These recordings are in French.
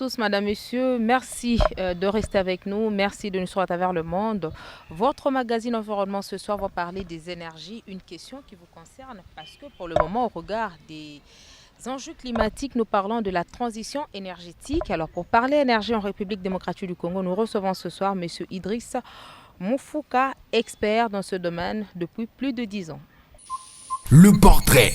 tous, madame, monsieur. Merci de rester avec nous. Merci de nous suivre à travers le monde. Votre magazine Environnement ce soir va parler des énergies, une question qui vous concerne parce que pour le moment, au regard des enjeux climatiques, nous parlons de la transition énergétique. Alors, pour parler énergie en République démocratique du Congo, nous recevons ce soir monsieur Idriss Moufouka, expert dans ce domaine depuis plus de 10 ans. Le portrait.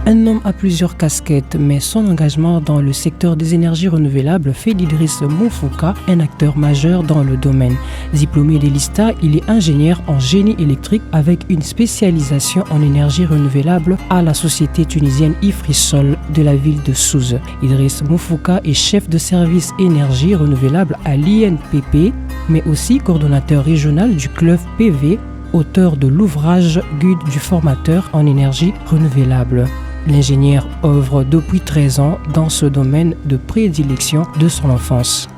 Un homme a plusieurs casquettes, mais son engagement dans le secteur des énergies renouvelables fait d'Idriss Moufouka un acteur majeur dans le domaine. Diplômé de l'ISTA, il est ingénieur en génie électrique avec une spécialisation en énergie renouvelable à la société tunisienne Ifrisol de la ville de Sousse. Idriss Moufouka est chef de service énergie renouvelable à l'INPP, mais aussi coordonnateur régional du club PV, auteur de l'ouvrage Guide du formateur en énergie renouvelable. L'ingénieur œuvre depuis 13 ans dans ce domaine de prédilection de son enfance.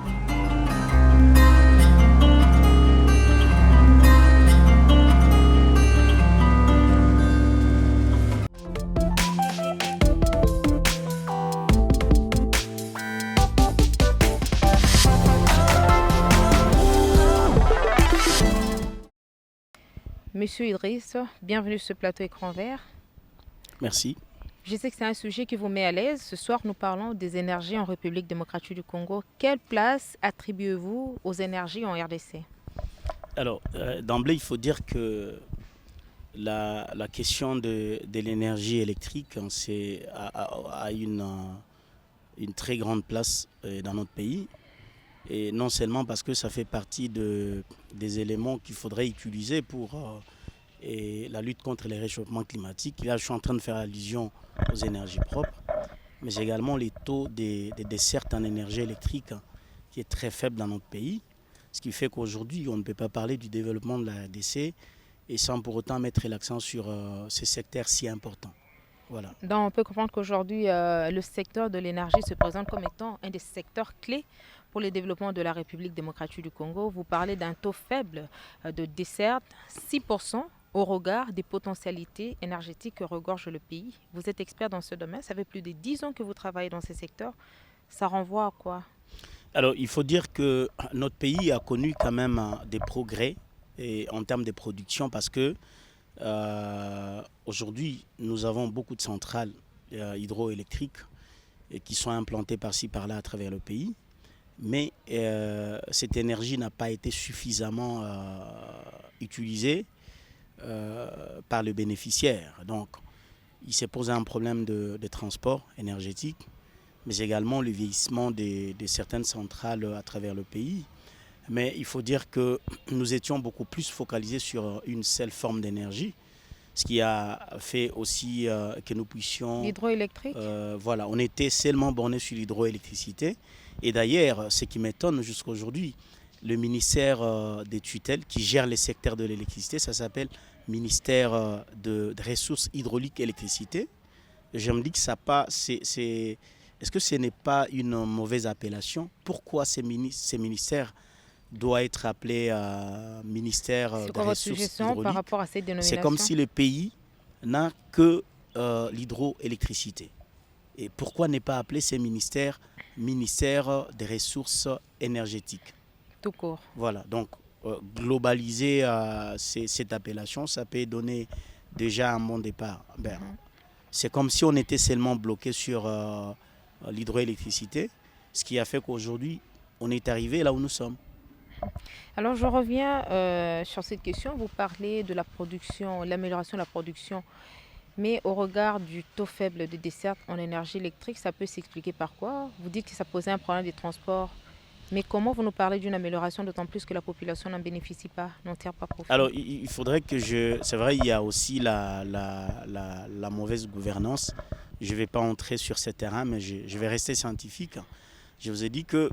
Monsieur Idriss, bienvenue sur ce plateau écran vert. Merci. Je sais que c'est un sujet qui vous met à l'aise. Ce soir, nous parlons des énergies en République démocratique du Congo. Quelle place attribuez-vous aux énergies en RDC? Alors, d'emblée, il faut dire que la question de l'énergie électrique a une très grande place dans notre pays. Et non seulement parce que ça fait partie des éléments qu'il faudrait utiliser pour la lutte contre les réchauffements climatiques. Là, je suis en train de faire allusion aux énergies propres, mais également les taux des dessertes en énergie électrique qui est très faible dans notre pays. Ce qui fait qu'aujourd'hui, on ne peut pas parler du développement de la RDC et sans pour autant mettre l'accent sur ces secteurs si importants. Voilà. Donc, on peut comprendre qu'aujourd'hui, le secteur de l'énergie se présente comme étant un des secteurs clés pour le développement de la République démocratique du Congo. Vous parlez d'un taux faible de desserte, 6%, au regard des potentialités énergétiques que regorge le pays. Vous êtes expert dans ce domaine, ça fait plus de 10 ans que vous travaillez dans ces secteurs. Ça renvoie à quoi? Alors, il faut dire que notre pays a connu quand même des progrès en termes de production parce que aujourd'hui, nous avons beaucoup de centrales hydroélectriques qui sont implantées par-ci, par-là à travers le pays. Mais cette énergie n'a pas été suffisamment utilisée par le bénéficiaire. Donc, il s'est posé un problème de transport énergétique, mais également le vieillissement de certaines centrales à travers le pays. Mais il faut dire que nous étions beaucoup plus focalisés sur une seule forme d'énergie, ce qui a fait aussi que nous puissions... L'hydroélectrique Voilà, on était seulement bornés sur l'hydroélectricité. Et d'ailleurs, ce qui m'étonne jusqu'à aujourd'hui, le ministère des tutelles qui gère les secteurs de l'électricité, ça s'appelle ministère de ressources hydrauliques et électricité. Je me dis que ça pas, est-ce que ce n'est pas une mauvaise appellation? Pourquoi ces ministères doivent être appelés ministère des ressources hydrauliques par rapport à cette dénomination? C'est comme si le pays n'a que l'hydroélectricité. Et pourquoi ne pas appeler ces ministères ministère des ressources énergétiques? Tout court. Voilà, donc globaliser cette appellation, ça peut donner déjà un bon départ. C'est comme si on était seulement bloqué sur l'hydroélectricité, ce qui a fait qu'aujourd'hui, on est arrivé là où nous sommes. Alors, je reviens sur cette question. Vous parlez de la production, l'amélioration de la production. Mais au regard du taux faible de desserte en énergie électrique, ça peut s'expliquer par quoi? Vous dites que ça posait un problème de transport. Mais comment vous nous parlez d'une amélioration, d'autant plus que la population n'en bénéficie pas, n'en tire pas profit? Alors, il faudrait que c'est vrai, il y a aussi la mauvaise gouvernance. Je ne vais pas entrer sur ce terrain, mais je vais rester scientifique. Je vous ai dit que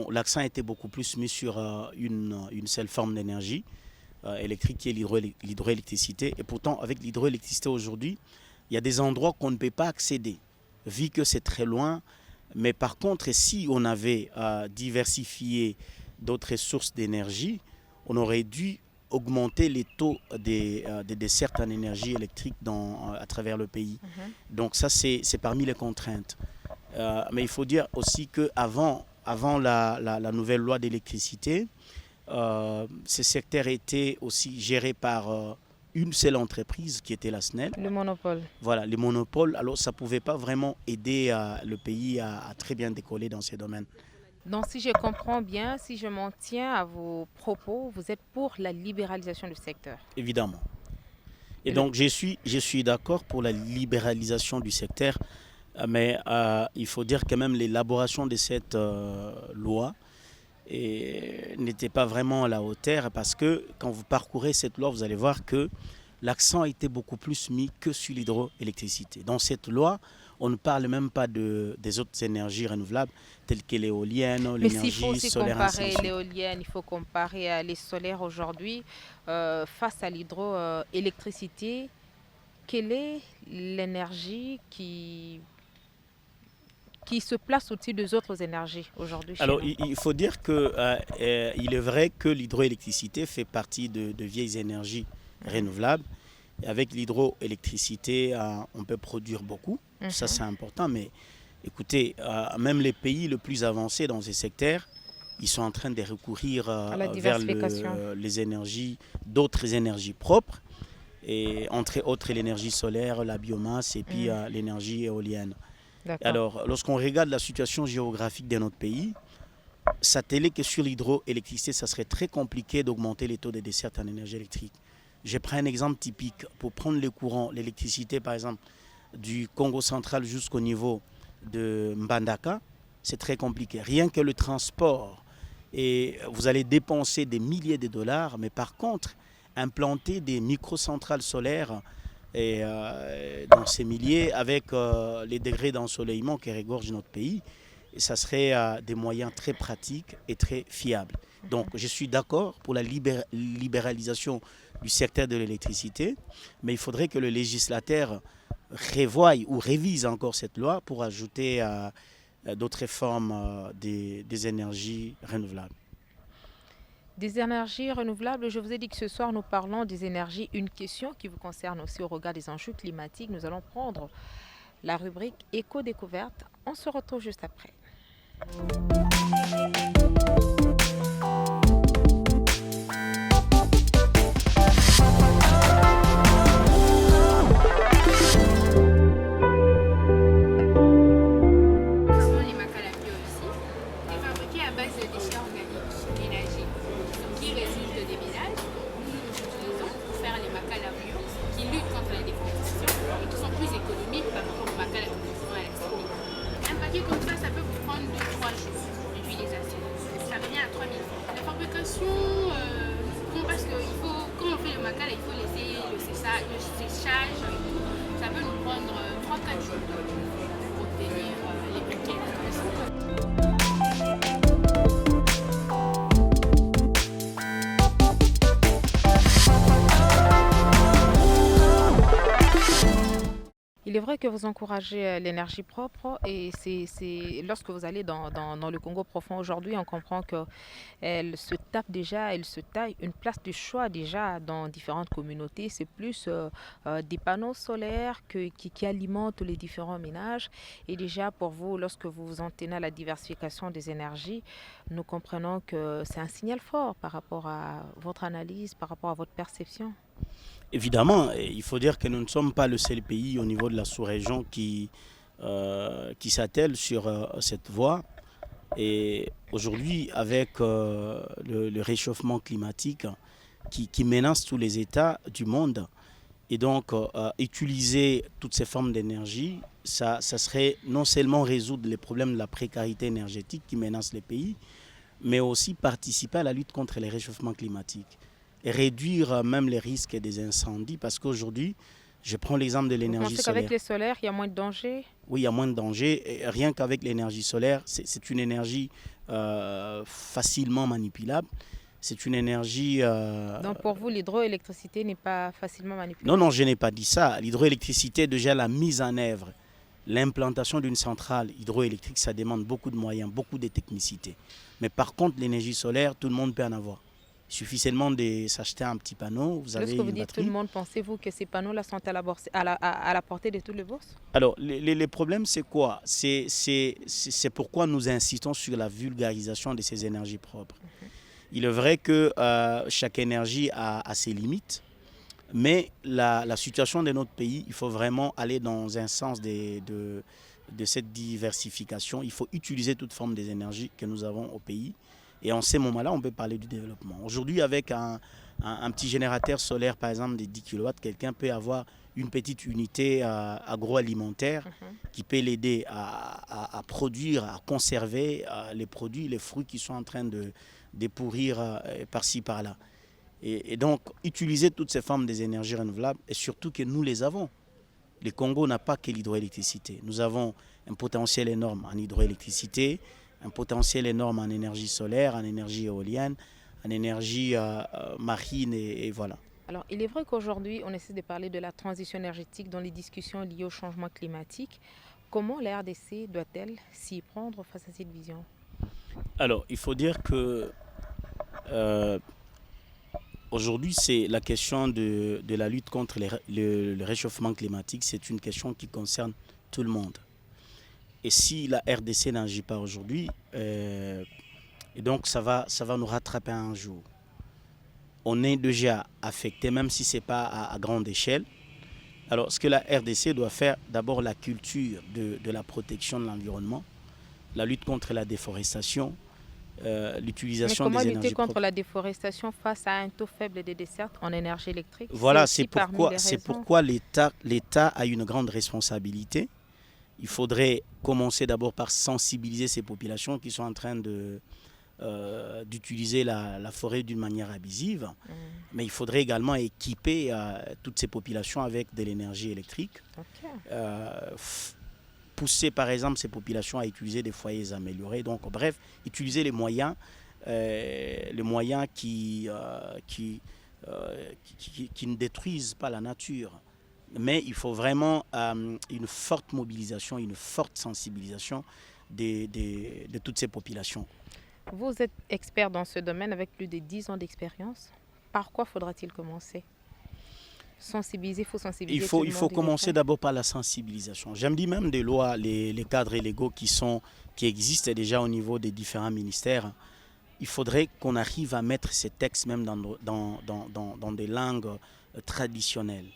l'accent était beaucoup plus mis sur une seule forme d'énergie électrique qui est l'hydroélectricité. Et pourtant, avec l'hydroélectricité aujourd'hui, il y a des endroits qu'on ne peut pas accéder, vu que c'est très loin. Mais par contre, si on avait diversifié d'autres sources d'énergie, on aurait dû augmenter les taux des dessertes en énergie électrique à travers le pays. Donc ça, c'est parmi les contraintes. Mais il faut dire aussi qu'avant la nouvelle loi d'électricité, ce secteur était aussi géré par une seule entreprise qui était la SNEL. Le monopole. Voilà, les monopoles. Alors ça ne pouvait pas vraiment aider le pays à très bien décoller dans ces domaines. Donc si je comprends bien, si je m'en tiens à vos propos, vous êtes pour la libéralisation du secteur. Évidemment. Et donc je suis d'accord pour la libéralisation du secteur, mais il faut dire quand même l'élaboration de cette loi n'était pas vraiment à la hauteur, parce que quand vous parcourez cette loi, vous allez voir que l'accent a été beaucoup plus mis que sur l'hydroélectricité. Dans cette loi, on ne parle même pas des autres énergies renouvelables telles que l'éolienne, l'énergie solaire. Mais s'il faut aussi comparer l'éolienne, il faut comparer les solaires aujourd'hui face à l'hydroélectricité. Quelle est l'énergie qui se place au-dessus des autres énergies aujourd'hui? Alors, il faut dire qu'il est vrai que l'hydroélectricité fait partie de vieilles énergies renouvelables. Et avec l'hydroélectricité, on peut produire beaucoup. Ça, c'est important. Mais écoutez, même les pays les plus avancés dans ces secteurs, ils sont en train de recourir vers les énergies, d'autres énergies propres. Et entre autres, l'énergie solaire, la biomasse et puis l'énergie éolienne. Alors, lorsqu'on regarde la situation géographique de notre pays, s'atteler que sur l'hydroélectricité, ça serait très compliqué d'augmenter les taux de desserte en énergie électrique. Je prends un exemple typique. Pour prendre le courant, l'électricité, par exemple, du Congo central jusqu'au niveau de Mbandaka, c'est très compliqué. Rien que le transport, et vous allez dépenser des milliers de dollars, mais par contre, implanter des microcentrales solaires dans ces milliers avec les degrés d'ensoleillement qui regorgent notre pays, et ça serait des moyens très pratiques et très fiables. Donc je suis d'accord pour la libéralisation du secteur de l'électricité, mais il faudrait que le législateur revoie ou révise encore cette loi pour ajouter d'autres formes des énergies renouvelables. Des énergies renouvelables, je vous ai dit que ce soir nous parlons des énergies. Une question qui vous concerne aussi au regard des enjeux climatiques. Nous allons prendre la rubrique Éco-découverte. On se retrouve juste après. Il est vrai que vous encouragez l'énergie propre et c'est lorsque vous allez dans le Congo profond aujourd'hui, on comprend qu'elle se tape déjà, elle se taille une place de choix déjà dans différentes communautés. C'est plus des panneaux solaires qui alimentent les différents ménages. Et déjà pour vous, lorsque vous vous en tenez à la diversification des énergies, nous comprenons que c'est un signal fort par rapport à votre analyse, par rapport à votre perception. Évidemment, il faut dire que nous ne sommes pas le seul pays au niveau de la sous-région qui s'attelle sur cette voie. Et aujourd'hui, avec le réchauffement climatique qui menace tous les États du monde, et donc utiliser toutes ces formes d'énergie, ça serait non seulement résoudre les problèmes de la précarité énergétique qui menacent les pays, mais aussi participer à la lutte contre les réchauffements climatiques. Et réduire même les risques des incendies, parce qu'aujourd'hui, je prends l'exemple de l'énergie solaire. Vous pensez qu'avec les solaires, il y a moins de danger? Oui, il y a moins de danger. Et rien qu'avec l'énergie solaire, c'est une énergie facilement manipulable. C'est une énergie... Donc pour vous, l'hydroélectricité n'est pas facilement manipulable? Non, je n'ai pas dit ça. L'hydroélectricité, déjà la mise en œuvre, l'implantation d'une centrale hydroélectrique, ça demande beaucoup de moyens, beaucoup de technicité. Mais par contre, l'énergie solaire, tout le monde peut en avoir. Il Il suffit seulement de s'acheter un petit panneau, vous avez Lorsque vous une dites tout batterie. le monde, pensez-vous que ces panneaux-là sont à la portée de toutes les bourses? Alors, les problèmes, c'est quoi? C'est pourquoi nous insistons sur la vulgarisation de ces énergies propres. Il est vrai que chaque énergie a ses limites, mais la situation de notre pays, il faut vraiment aller dans un sens de cette diversification. Il faut utiliser toute forme des énergies que nous avons au pays. Et en ces moments-là, on peut parler du développement. Aujourd'hui, avec un petit générateur solaire, par exemple, de 10 kW, quelqu'un peut avoir une petite unité agroalimentaire qui peut l'aider à produire, à conserver les produits, les fruits qui sont en train de pourrir par-ci, par-là. Et donc, utiliser toutes ces formes des énergies renouvelables, et surtout que nous les avons. Le Congo n'a pas que l'hydroélectricité. Nous avons un potentiel énorme en hydroélectricité, un potentiel énorme en énergie solaire, en énergie éolienne, en énergie marine et voilà. Alors, il est vrai qu'aujourd'hui, on essaie de parler de la transition énergétique dans les discussions liées au changement climatique. Comment la RDC doit-elle s'y prendre face à cette vision? Alors, il faut dire que aujourd'hui, c'est la question de la lutte contre le réchauffement climatique. C'est une question qui concerne tout le monde. Et si la RDC n'agit pas aujourd'hui, et donc ça va nous rattraper un jour. On est déjà affecté, même si ce n'est pas à grande échelle. Alors, ce que la RDC doit faire, d'abord la culture de la protection de l'environnement, la lutte contre la déforestation, l'utilisation des énergies propres. Mais comment lutter contre la déforestation face à un taux faible de desserte en énergie électrique? Voilà, c'est pourquoi l'État a une grande responsabilité. Il faudrait commencer d'abord par sensibiliser ces populations qui sont en train d'utiliser la forêt d'une manière abusive. Mais il faudrait également équiper toutes ces populations avec de l'énergie électrique. Pousser par exemple ces populations à utiliser des foyers améliorés. Donc bref, utiliser les moyens qui ne détruisent pas la nature. Mais il faut vraiment une forte mobilisation, une forte sensibilisation de toutes ces populations. Vous êtes expert dans ce domaine avec plus de 10 ans d'expérience. Par quoi faudra-t-il commencer? Il faut sensibiliser. Il faut commencer d'abord par la sensibilisation. J'aime dire même des lois, les cadres légaux qui existent déjà au niveau des différents ministères. Il faudrait qu'on arrive à mettre ces textes même dans des langues traditionnelles.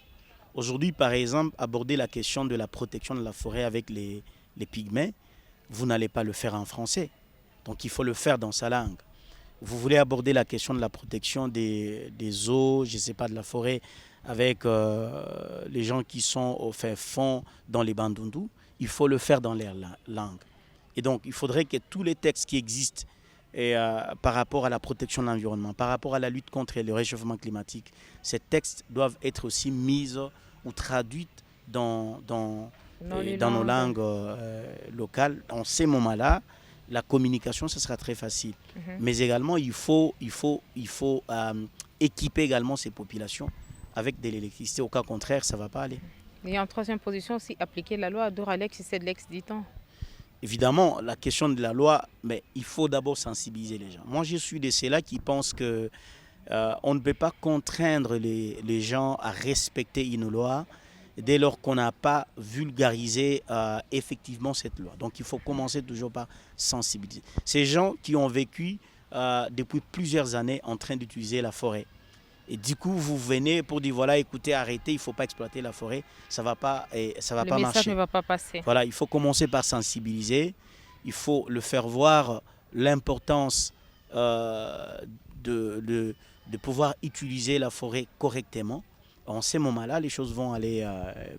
Aujourd'hui, par exemple, aborder la question de la protection de la forêt avec les pygmées, vous n'allez pas le faire en français. Donc il faut le faire dans sa langue. Vous voulez aborder la question de la protection des eaux, je ne sais pas, de la forêt, avec les gens qui sont au fin fond dans les Bandundu, il faut le faire dans leur langue. Et donc il faudrait que tous les textes qui existent par rapport à la protection de l'environnement, par rapport à la lutte contre le réchauffement climatique, ces textes doivent être aussi mis ou traduits dans nos langues locales. En ces moments-là, la communication, ce sera très facile. Mais également, il faut équiper également ces populations avec de l'électricité. Au cas contraire, ça ne va pas aller. Et en troisième position aussi, appliquer la loi Doralex, c'est de l'ex-dit-on. Évidemment, la question de la loi, mais il faut d'abord sensibiliser les gens. Moi, je suis de ceux-là qui pensent que on ne peut pas contraindre les gens à respecter une loi dès lors qu'on n'a pas vulgarisé effectivement cette loi. Donc il faut commencer toujours par sensibiliser. Ces gens qui ont vécu depuis plusieurs années en train d'utiliser la forêt. Et du coup, vous venez pour dire, voilà, écoutez, arrêtez, il ne faut pas exploiter la forêt, ça ne va pas marcher. Le message ne va pas passer. Voilà, il faut commencer par sensibiliser, il faut le faire voir l'importance de pouvoir utiliser la forêt correctement. En ces moments-là, les choses vont aller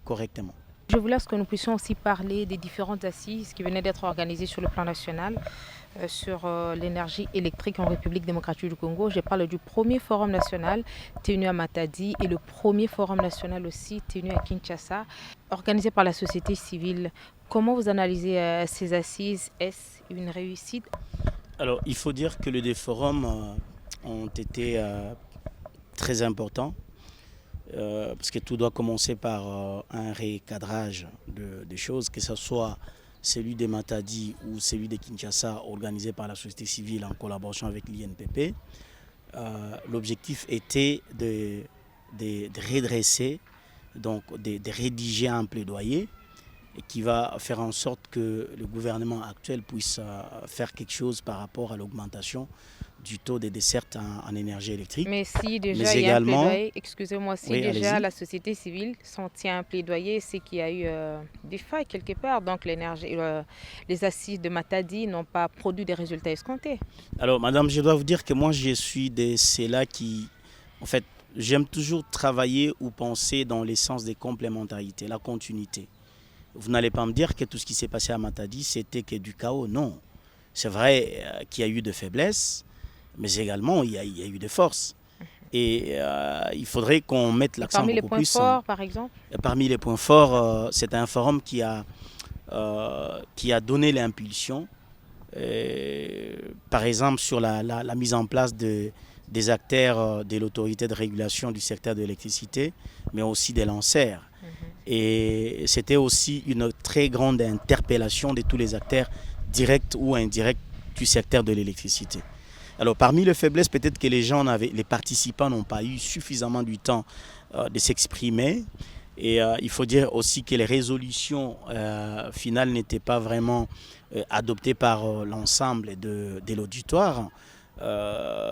correctement. Je voulais que nous puissions aussi parler des différentes assises qui venaient d'être organisées sur le plan national sur l'énergie électrique en République démocratique du Congo. Je parle du premier forum national tenu à Matadi et le premier forum national aussi tenu à Kinshasa, organisé par la société civile. Comment vous analysez ces assises? Est-ce une réussite? Alors, il faut dire que les deux forums ont été très importants. Parce que tout doit commencer par un recadrage des choses, que ce soit celui de Matadi ou celui de Kinshasa organisé par la société civile en collaboration avec l'INPP. l'objectif était de redresser, donc de rédiger un plaidoyer qui va faire en sorte que le gouvernement actuel puisse faire quelque chose par rapport à l'augmentation du taux des dessertes en énergie électrique. Mais si déjà Mais il y a un également, plaidoyer, excusez-moi, si oui, déjà allez-y. la société civile s'en tient à un plaidoyer, c'est qu'il y a eu des failles quelque part. Donc les assises de Matadi n'ont pas produit des résultats escomptés. Alors, madame, je dois vous dire que moi, je suis de ceux-là qui, en fait, j'aime toujours travailler ou penser dans le sens des complémentarités, la continuité. Vous n'allez pas me dire que tout ce qui s'est passé à Matadi, c'était que du chaos. Non. C'est vrai qu'il y a eu de faiblesses, mais également il y a eu de forces. Et il faudrait qu'on mette Et l'accent parmi les beaucoup points plus. forts, par exemple, Parmi les points forts, c'est un forum qui a donné l'impulsion. Par exemple, sur la mise en place des acteurs de l'autorité de régulation du secteur de l'électricité, mais aussi des lanceurs. Et c'était aussi une très grande interpellation de tous les acteurs directs ou indirects du secteur de l'électricité. Alors parmi les faiblesses, peut-être que les participants n'ont pas eu suffisamment du temps de s'exprimer. Et il faut dire aussi que les résolutions finales n'étaient pas vraiment adoptées par l'ensemble de l'auditoire.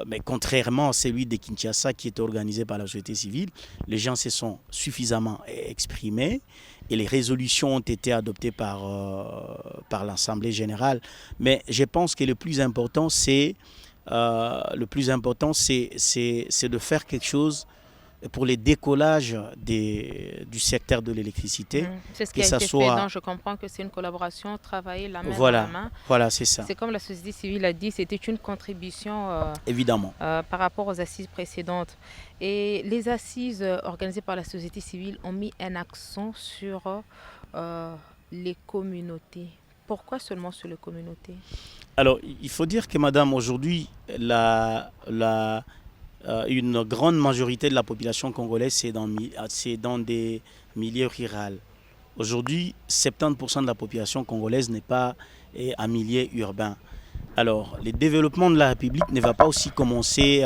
Mais contrairement à celui de Kinshasa qui était organisé par la société civile, les gens se sont suffisamment exprimés et les résolutions ont été adoptées par l'Assemblée générale. Mais je pense que le plus important, c'est de faire quelque chose pour les décollages du secteur de l'électricité. c'est ce qui Que a ça été fait. soit... Donc je comprends que c'est une collaboration, travailler la main dans Voilà, la main. voilà, c'est ça, C'est comme la société civile a dit, c'était une contribution évidemment. par rapport aux assises précédentes. Et les assises organisées par la société civile ont mis un accent sur les communautés. Pourquoi seulement sur les communautés? Alors, il faut dire que, madame, aujourd'hui, une grande majorité de la population congolaise, c'est dans des milieux ruraux. Aujourd'hui, 70% de la population congolaise n'est pas en milieu urbain. Alors, le développement de la République ne va pas aussi commencer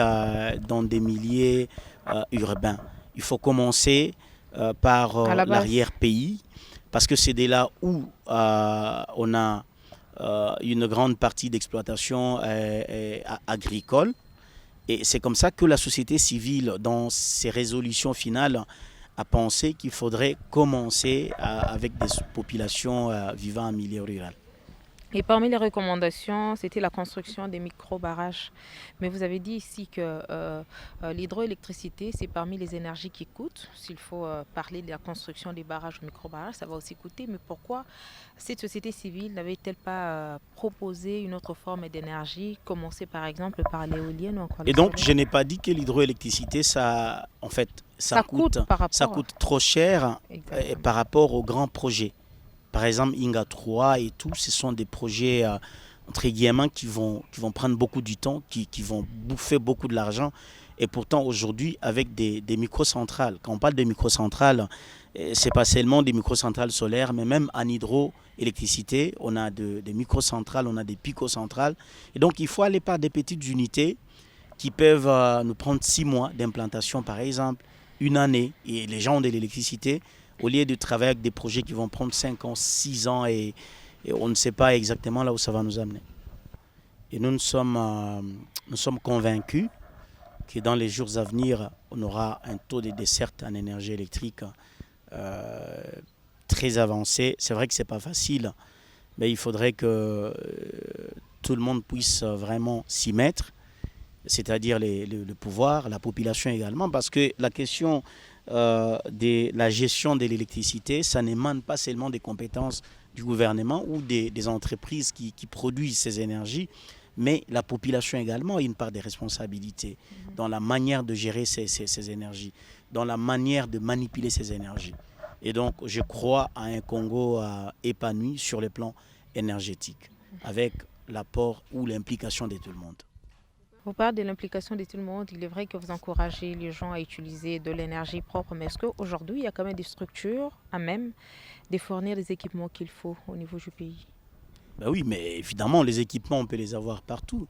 dans des milieux urbains. Il faut commencer par À la base. l'arrière-pays, parce que c'est de là où on a une grande partie d'exploitation agricole. Et c'est comme ça que la société civile, dans ses résolutions finales, a pensé qu'il faudrait commencer avec des populations vivant en milieu rural. Et parmi les recommandations, c'était la construction des micro-barrages. Mais vous avez dit ici que l'hydroélectricité, c'est parmi les énergies qui coûtent. S'il faut parler de la construction des barrages ou micro-barrages, ça va aussi coûter. Mais pourquoi cette société civile n'avait-elle pas proposé une autre forme d'énergie, commencer par exemple par l'éolienne ou encore le Et donc, solaire? je n'ai pas dit que l'hydroélectricité, ça coûte par rapport. trop cher Exactement. par rapport aux grands projets. Par exemple, Inga 3 et tout, ce sont des projets entre guillemets qui vont prendre beaucoup du temps, qui vont bouffer beaucoup de l'argent. Et pourtant, aujourd'hui, avec des microcentrales, quand on parle de microcentrales, c'est pas seulement des microcentrales solaires, mais même en hydroélectricité, on a des microcentrales, on a des picocentrales. Et donc, il faut aller par des petites unités qui peuvent nous prendre 6 mois d'implantation, par exemple, une année. Et les gens ont de l'électricité, au lieu de travailler avec des projets qui vont prendre 5 ans, 6 ans, et on ne sait pas exactement là où ça va nous amener. Et nous sommes convaincus que dans les jours à venir, on aura un taux de desserte en énergie électrique très avancé. C'est vrai que ce n'est pas facile, mais il faudrait que tout le monde puisse vraiment s'y mettre, c'est-à-dire le pouvoir, la population également, parce que la question de la gestion de l'électricité, ça n'émane pas seulement des compétences du gouvernement ou des entreprises qui produisent ces énergies, mais la population également a une part de responsabilité dans la manière de gérer ces énergies, dans la manière de manipuler ces énergies. Et donc, je crois à un Congo épanoui sur le plan énergétique, avec l'apport ou l'implication de tout le monde. Vous parlez de l'implication de tout le monde. Il est vrai que vous encouragez les gens à utiliser de l'énergie propre, mais est-ce qu'aujourd'hui, il y a quand même des structures à même de fournir les équipements qu'il faut au niveau du pays? Ben oui, mais évidemment, les équipements, on peut les avoir partout.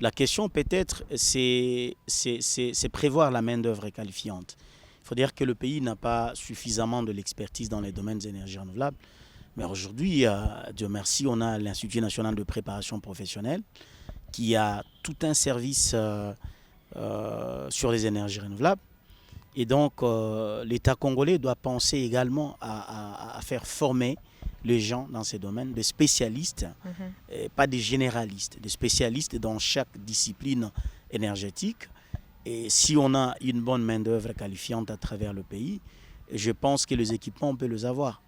La question peut-être, c'est prévoir la main-d'œuvre qualifiante. Il faut dire que le pays n'a pas suffisamment de l'expertise dans les domaines des énergies renouvelables. Mais aujourd'hui, Dieu merci, on a l'Institut national de préparation professionnelle qui a tout un service sur les énergies renouvelables. Et donc, l'État congolais doit penser également à faire former les gens dans ces domaines, des spécialistes, pas des généralistes, des spécialistes dans chaque discipline énergétique. Et si on a une bonne main-d'œuvre qualifiante à travers le pays, je pense que les équipements, on peut les avoir.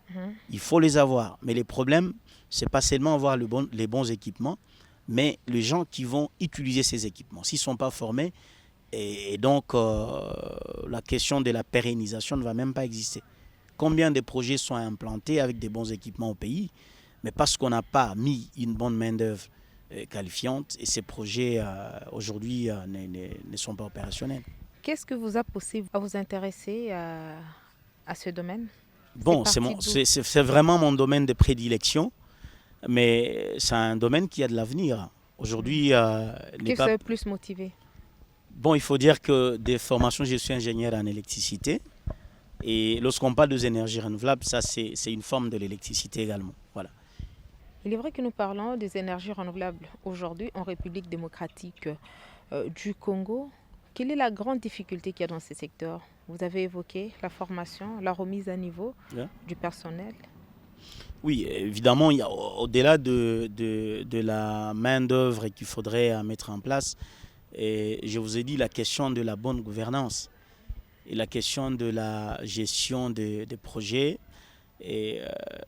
Il faut les avoir. Mais les problèmes, ce n'est pas seulement avoir les bons équipements, mais les gens qui vont utiliser ces équipements. S'ils ne sont pas formés, et donc la question de la pérennisation ne va même pas exister. Combien de projets sont implantés avec des bons équipements au pays, mais parce qu'on n'a pas mis une bonne main-d'œuvre qualifiante, et ces projets aujourd'hui ne sont pas opérationnels. Qu'est-ce que vous a poussé à vous intéresser à ce domaine? Bon, c'est vraiment mon domaine de prédilection, mais c'est un domaine qui a de l'avenir. Aujourd'hui, Qu'est-ce qui vous a plus motivé? Bon, il faut dire que des formations, je suis ingénieur en électricité. Et lorsqu'on parle des énergies renouvelables, ça c'est une forme de l'électricité également. Voilà. Il est vrai que nous parlons des énergies renouvelables aujourd'hui en République démocratique du Congo. Quelle est la grande difficulté qu'il y a dans ces secteurs? Vous avez évoqué la formation, la remise à niveau du personnel. Oui, évidemment, il y a, au-delà de la main-d'œuvre qu'il faudrait mettre en place, et je vous ai dit la question de la bonne gouvernance et la question de la gestion des projets. Et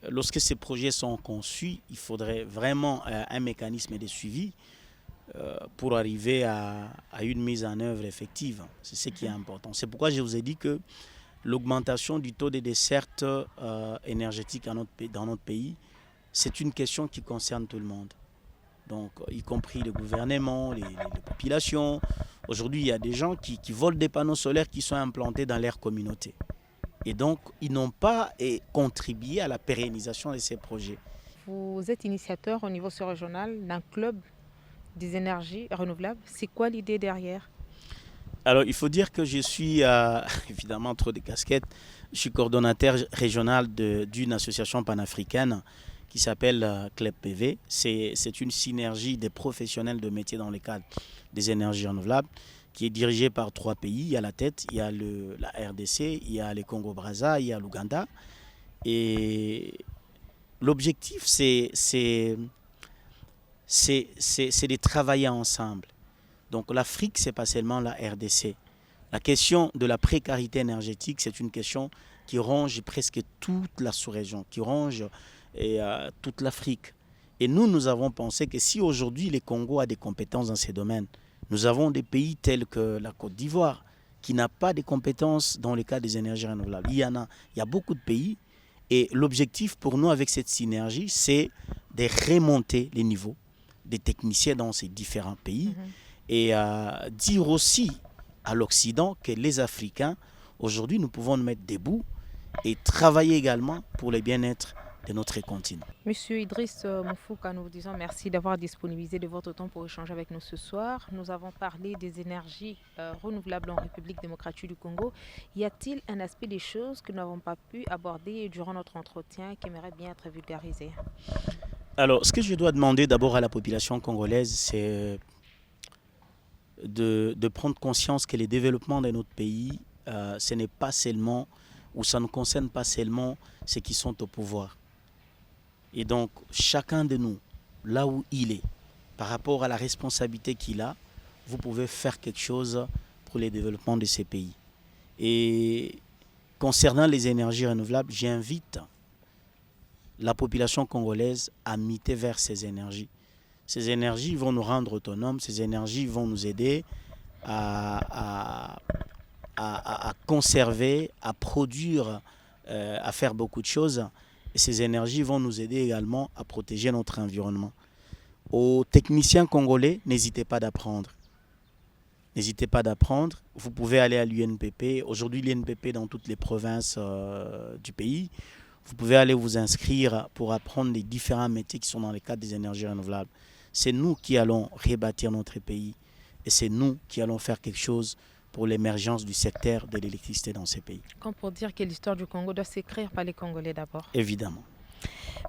lorsque ces projets sont conçus, il faudrait vraiment un mécanisme de suivi pour arriver à une mise en œuvre effective. C'est ce qui est important. C'est pourquoi je vous ai dit que l'augmentation du taux de desserte énergétique dans notre pays, c'est une question qui concerne tout le monde. Donc, y compris le gouvernement, les populations. Aujourd'hui, il y a des gens qui volent des panneaux solaires qui sont implantés dans leur communauté. Et donc, ils n'ont pas contribué à la pérennisation de ces projets. Vous êtes initiateur au niveau régional d'un club des énergies renouvelables. C'est quoi l'idée derrière? Alors, il faut dire que je suis, évidemment, trop de casquettes. Je suis coordonnateur régional d'une association panafricaine qui s'appelle Club PV. C'est une synergie des professionnels de métiers dans le cadre des énergies renouvelables qui est dirigée par 3 pays. Il y a la tête, il y a la RDC, il y a le Congo-Brazza, il y a l'Ouganda. Et l'objectif, c'est de travailler ensemble. Donc l'Afrique, ce n'est pas seulement la RDC. La question de la précarité énergétique, c'est une question qui ronge presque toute la sous-région, qui ronge toute l'Afrique. Et nous avons pensé que si aujourd'hui le Congo a des compétences dans ces domaines, nous avons des pays tels que la Côte d'Ivoire qui n'a pas de compétences dans le cas des énergies renouvelables. Il y a beaucoup de pays. Et l'objectif pour nous avec cette synergie, c'est de remonter les niveaux des techniciens dans ces différents pays et dire aussi à l'Occident que les Africains, aujourd'hui, nous pouvons nous mettre debout et travailler également pour le bien-être de notre continent. Monsieur Idriss Moufouka, nous vous disons merci d'avoir disponibilisé de votre temps pour échanger avec nous ce soir. Nous avons parlé des énergies renouvelables en République démocratique du Congo. Y a-t-il un aspect des choses que nous n'avons pas pu aborder durant notre entretien qui aimerait bien être vulgarisé? Alors, ce que je dois demander d'abord à la population congolaise, c'est de prendre conscience que le développement de notre pays, ce n'est pas seulement, ou ça ne concerne pas seulement ceux qui sont au pouvoir. Et donc, chacun de nous, là où il est, par rapport à la responsabilité qu'il a, vous pouvez faire quelque chose pour le développement de ces pays. Et concernant les énergies renouvelables, j'invite la population congolaise à miter vers ces énergies. Ces énergies vont nous rendre autonomes, ces énergies vont nous aider à conserver, à produire, à faire beaucoup de choses. Et ces énergies vont nous aider également à protéger notre environnement. Aux techniciens congolais, n'hésitez pas d'apprendre. N'hésitez pas d'apprendre. Vous pouvez aller à l'UNPP. Aujourd'hui, l'UNPP dans toutes les provinces du pays. Vous pouvez aller vous inscrire pour apprendre les différents métiers qui sont dans le cadre des énergies renouvelables. c'est nous qui allons rebâtir notre pays et c'est nous qui allons faire quelque chose pour l'émergence du secteur de l'électricité dans ces pays. Comme pour dire que l'histoire du Congo doit s'écrire par les Congolais d'abord. Évidemment.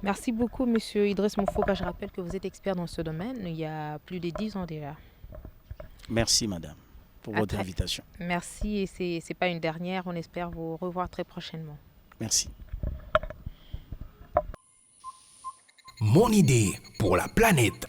Merci beaucoup, Monsieur Idriss Moufouka. Je rappelle que vous êtes expert dans ce domaine il y a plus de 10 ans déjà. Merci, madame, pour votre invitation. Merci, et ce n'est pas une dernière. On espère vous revoir très prochainement. Merci. Mon idée pour la planète.